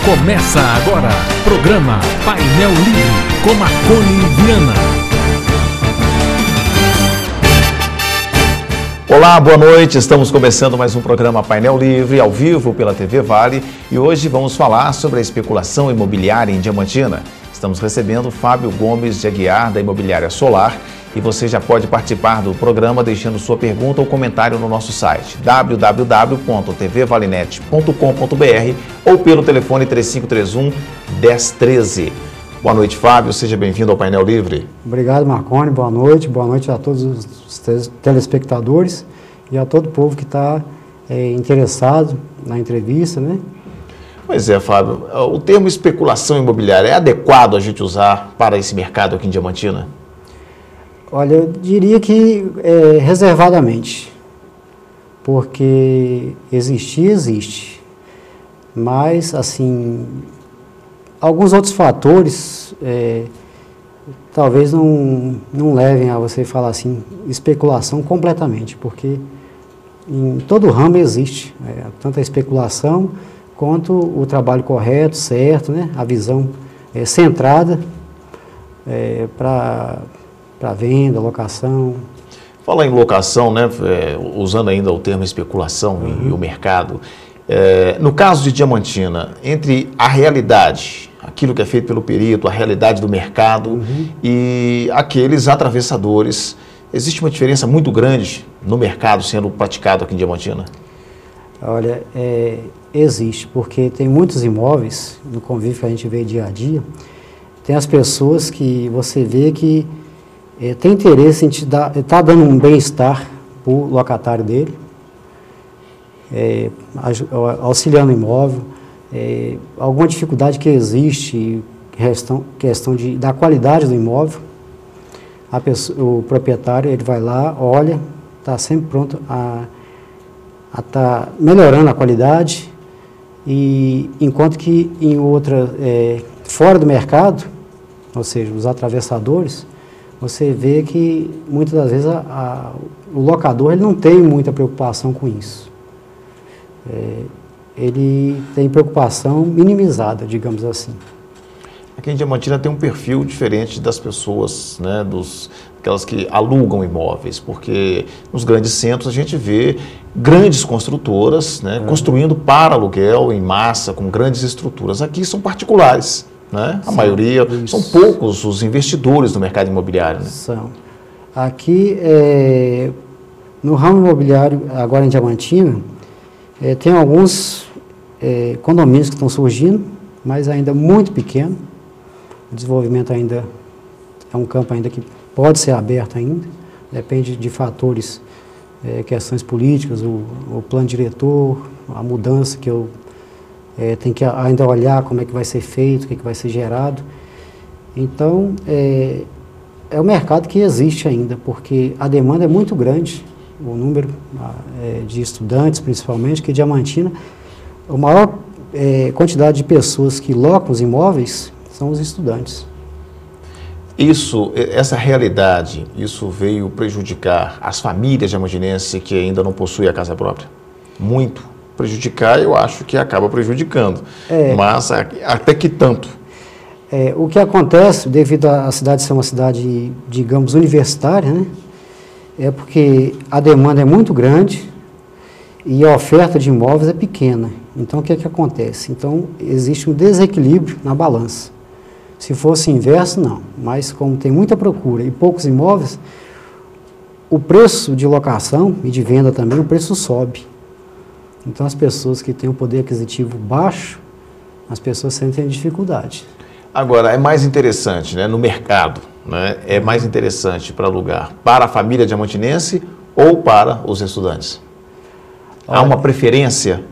Começa agora, programa Painel Livre, com Marconi Viana. Olá, boa noite. Estamos começando mais um programa Painel Livre, ao vivo pela TV Vale, e hoje vamos falar sobre a especulação imobiliária em Diamantina. Estamos recebendo Fábio Gomes de Aguiar, da Imobiliária Solar, e você já pode participar do programa deixando sua pergunta ou comentário no nosso site www.tvvalenet.com.br ou pelo telefone 3531-1013. Boa noite, Fábio. Seja bem-vindo ao Painel Livre. Obrigado, Marconi. Boa noite a todos os telespectadores e a todo o povo que está interessado na entrevista, né? Pois é, Fábio. O termo especulação imobiliária é adequado a gente usar para esse mercado aqui em Diamantina? Olha, eu diria que reservadamente, porque existe, mas, assim, alguns outros fatores talvez não levem a você falar assim, especulação completamente, porque em todo ramo existe tanto a especulação quanto o trabalho correto, certo, né? A visão centrada para venda, locação. Fala em locação, né? Usando ainda o termo especulação e o mercado. No caso de Diamantina, entre a realidade, aquilo que é feito pelo perito, a realidade do mercado e aqueles atravessadores, existe uma diferença muito grande no mercado sendo praticado aqui em Diamantina? Olha, existe, porque tem muitos imóveis, no convívio que a gente vê dia a dia, tem as pessoas que você vê que tem interesse em tá dando um bem-estar para o locatário dele, auxiliando o imóvel, alguma dificuldade que existe, questão da qualidade do imóvel, o proprietário ele vai lá, olha, está sempre pronto a estar melhorando a qualidade, e enquanto que em outra, fora do mercado, ou seja, os atravessadores, você vê que muitas das vezes o locador ele não tem muita preocupação com isso. Ele tem preocupação minimizada, digamos assim. Aqui em Diamantina tem um perfil diferente das pessoas, né, aquelas que alugam imóveis, porque nos grandes centros a gente vê grandes construtoras, né, construindo para aluguel em massa, com grandes estruturas. Aqui são particulares. Né? A maioria, são poucos os investidores no mercado imobiliário. Né? São. Aqui, no ramo imobiliário, agora em Diamantina, tem alguns condomínios que estão surgindo, mas ainda muito pequeno. O desenvolvimento ainda é um campo ainda que pode ser aberto ainda, depende de fatores, questões políticas, o plano diretor, a mudança que tem que ainda olhar como é que vai ser feito, o que vai ser gerado. Então, é um mercado que existe ainda, porque a demanda é muito grande, o número de estudantes, principalmente, que Diamantina, a maior quantidade de pessoas que locam os imóveis são os estudantes. Essa realidade, isso veio prejudicar as famílias diamantinenses que ainda não possuem a casa própria? Muito. Prejudicar, eu acho que acaba prejudicando, mas até que tanto? O que acontece, devido à cidade ser uma cidade, digamos, universitária, né, é porque a demanda é muito grande e a oferta de imóveis é pequena. Então, o que acontece? Então, existe um desequilíbrio na balança. Se fosse inverso, não. Mas, como tem muita procura e poucos imóveis, o preço de locação e de venda também, o preço sobe. Então, as pessoas que têm um poder aquisitivo baixo, as pessoas sentem dificuldade. Agora, é mais interessante, né, no mercado, né, é mais interessante para alugar para a família diamantinense ou para os estudantes? Há uma preferência?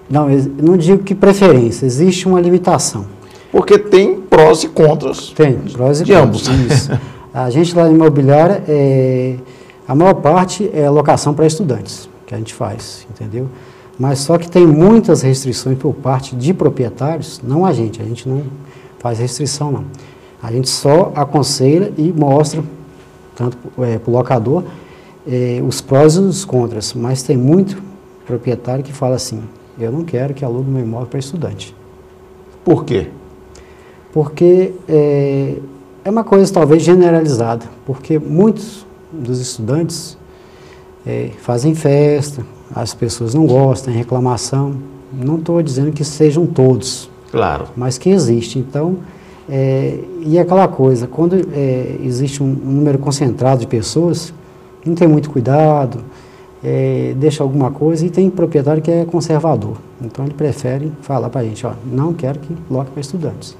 Não digo que preferência, existe uma limitação. Porque tem prós e contras. Tem, prós e de contras. ambos. Isso. A gente lá na imobiliária, a maior parte é locação para estudantes, que a gente faz, entendeu? Mas só que tem muitas restrições por parte de proprietários, não a gente não faz restrição não. A gente só aconselha e mostra, tanto para o locador, os prós e os contras, mas tem muito proprietário que fala assim, eu não quero que alugue meu imóvel para estudante. Por quê? Porque é uma coisa talvez generalizada, porque muitos dos estudantes fazem festa, as pessoas não gostam, tem reclamação. Não estou dizendo que sejam todos, Claro. mas que existe. Então, e aquela coisa, quando existe um número concentrado de pessoas, não tem muito cuidado, deixa alguma coisa, e tem proprietário que é conservador. Então, ele prefere falar para a gente, ó, não quero que loque para estudantes.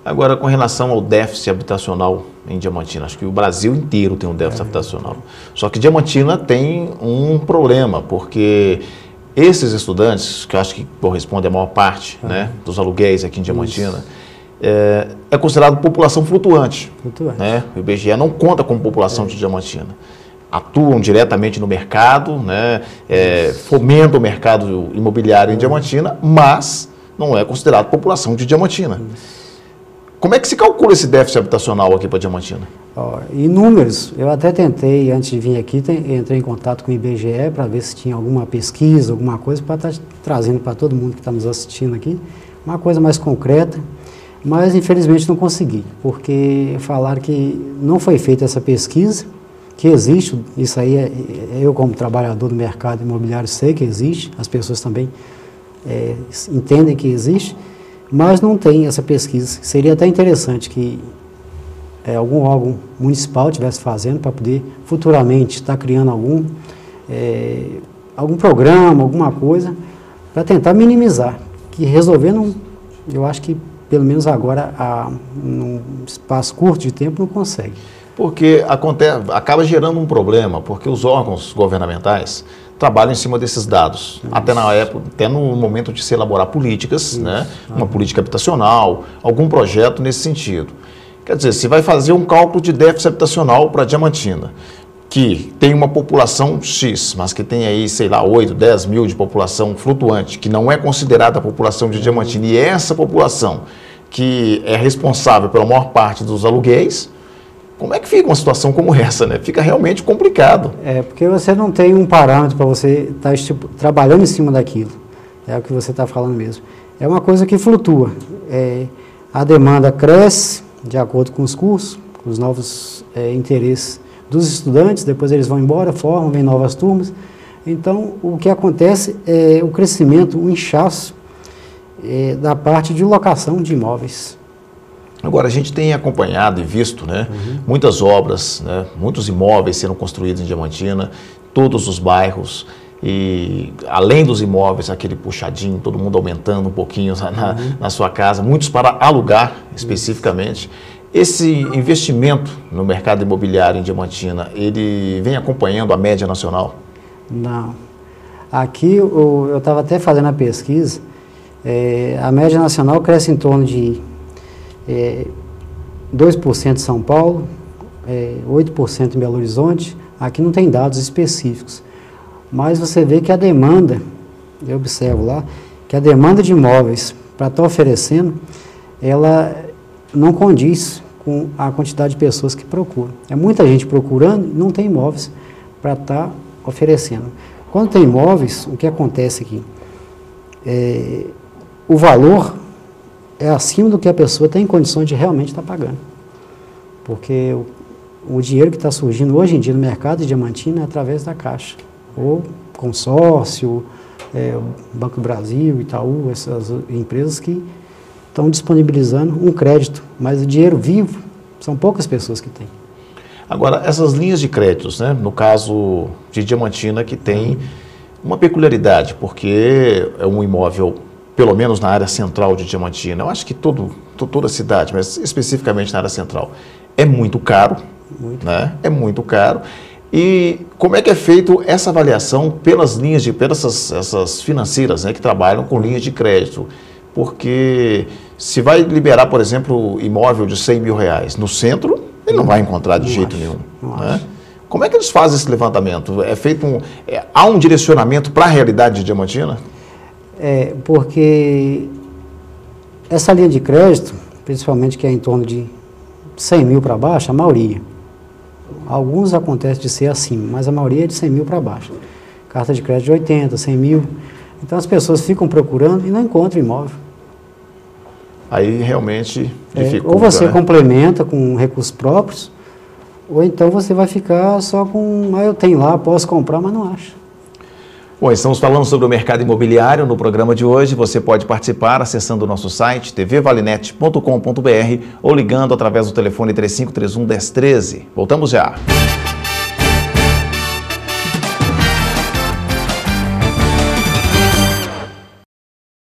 Agora, com relação ao déficit habitacional em Diamantina, acho que o Brasil inteiro tem um déficit habitacional. Só que Diamantina tem um problema, porque esses estudantes, que eu acho que corresponde à maior parte né, dos aluguéis aqui em Diamantina, é considerado população flutuante. Né? O IBGE não conta como população de Diamantina. Atuam diretamente no mercado, né, fomentam o mercado imobiliário em Diamantina, mas não é considerado população de Diamantina. Como é que se calcula esse déficit habitacional aqui para Diamantina? Em números, eu até tentei, antes de vir aqui, entrei em contato com o IBGE para ver se tinha alguma pesquisa, alguma coisa, para estar trazendo para todo mundo que está nos assistindo aqui, uma coisa mais concreta, mas infelizmente não consegui, porque falaram que não foi feita essa pesquisa, que existe, isso aí eu como trabalhador do mercado imobiliário sei que existe, as pessoas também entendem que existe, mas não tem essa pesquisa. Seria até interessante que algum órgão municipal estivesse fazendo para poder futuramente estar criando algum programa, alguma coisa, para tentar minimizar, que resolvendo, eu acho que pelo menos agora, num espaço curto de tempo, não consegue. Porque acaba gerando um problema, porque os órgãos governamentais trabalham em cima desses dados, até no momento de se elaborar políticas, né, uma política habitacional, algum projeto nesse sentido. Quer dizer, se vai fazer um cálculo de déficit habitacional para Diamantina, que tem uma população X, mas que tem aí, sei lá, 8, 10 mil de população flutuante, que não é considerada a população de Diamantina, e essa população que é responsável pela maior parte dos aluguéis, como é que fica uma situação como essa, né? Fica realmente complicado. Porque você não tem um parâmetro para você estar trabalhando em cima daquilo. É o que você está falando mesmo. É uma coisa que flutua. A demanda cresce de acordo com os cursos, com os novos interesses dos estudantes, depois eles vão embora, formam, vem novas turmas. Então, o que acontece é o crescimento, o inchaço da parte de locação de imóveis. Agora, a gente tem acompanhado e visto, né, muitas obras, né, muitos imóveis sendo construídos em Diamantina, todos os bairros, e além dos imóveis, aquele puxadinho, todo mundo aumentando um pouquinho na sua casa, muitos para alugar especificamente. Esse investimento no mercado imobiliário em Diamantina, ele vem acompanhando a média nacional? Não. Aqui, eu estava até fazendo a pesquisa, a média nacional cresce em torno de 2% em São Paulo, 8% em Belo Horizonte. Aqui não tem dados específicos, mas você vê que a demanda, eu observo lá, que a demanda de imóveis para estar oferecendo, ela não condiz com a quantidade de pessoas que procuram. É muita gente procurando e não tem imóveis para estar oferecendo. Quando tem imóveis, o que acontece aqui? O valor é acima do que a pessoa tem condições de realmente estar pagando. Porque o dinheiro que está surgindo hoje em dia no mercado de Diamantina é através da Caixa. Ou consórcio, Banco do Brasil, Itaú, essas empresas que estão disponibilizando um crédito. Mas o dinheiro vivo, são poucas pessoas que têm. Agora, essas linhas de créditos, né, no caso de Diamantina, que tem uma peculiaridade, porque é um imóvel, pelo menos na área central de Diamantina, eu acho que toda a cidade, mas especificamente na área central, é muito caro, né? É muito caro. E como é que é feito essa avaliação pelas essas financeiras, né, que trabalham com linhas de crédito? Porque se vai liberar, por exemplo, imóvel de 100 mil reais no centro, ele não vai encontrar de jeito nenhum. Né? Como é que eles fazem esse levantamento? Há um direcionamento para a realidade de Diamantina? Porque essa linha de crédito, principalmente que é em torno de 100 mil para baixo, a maioria. Alguns acontece de ser acima, mas a maioria é de 100 mil para baixo. Carta de crédito de 80, 100 mil. Então as pessoas ficam procurando e não encontram imóvel. aí realmente dificulta. Ou você né? complementa com recursos próprios, ou então você vai ficar só com, eu tenho lá, posso comprar, mas não acho. Bom, estamos falando sobre o mercado imobiliário no programa de hoje. Você pode participar acessando o nosso site tvvalenet.com.br ou ligando através do telefone 3531 1013. Voltamos já.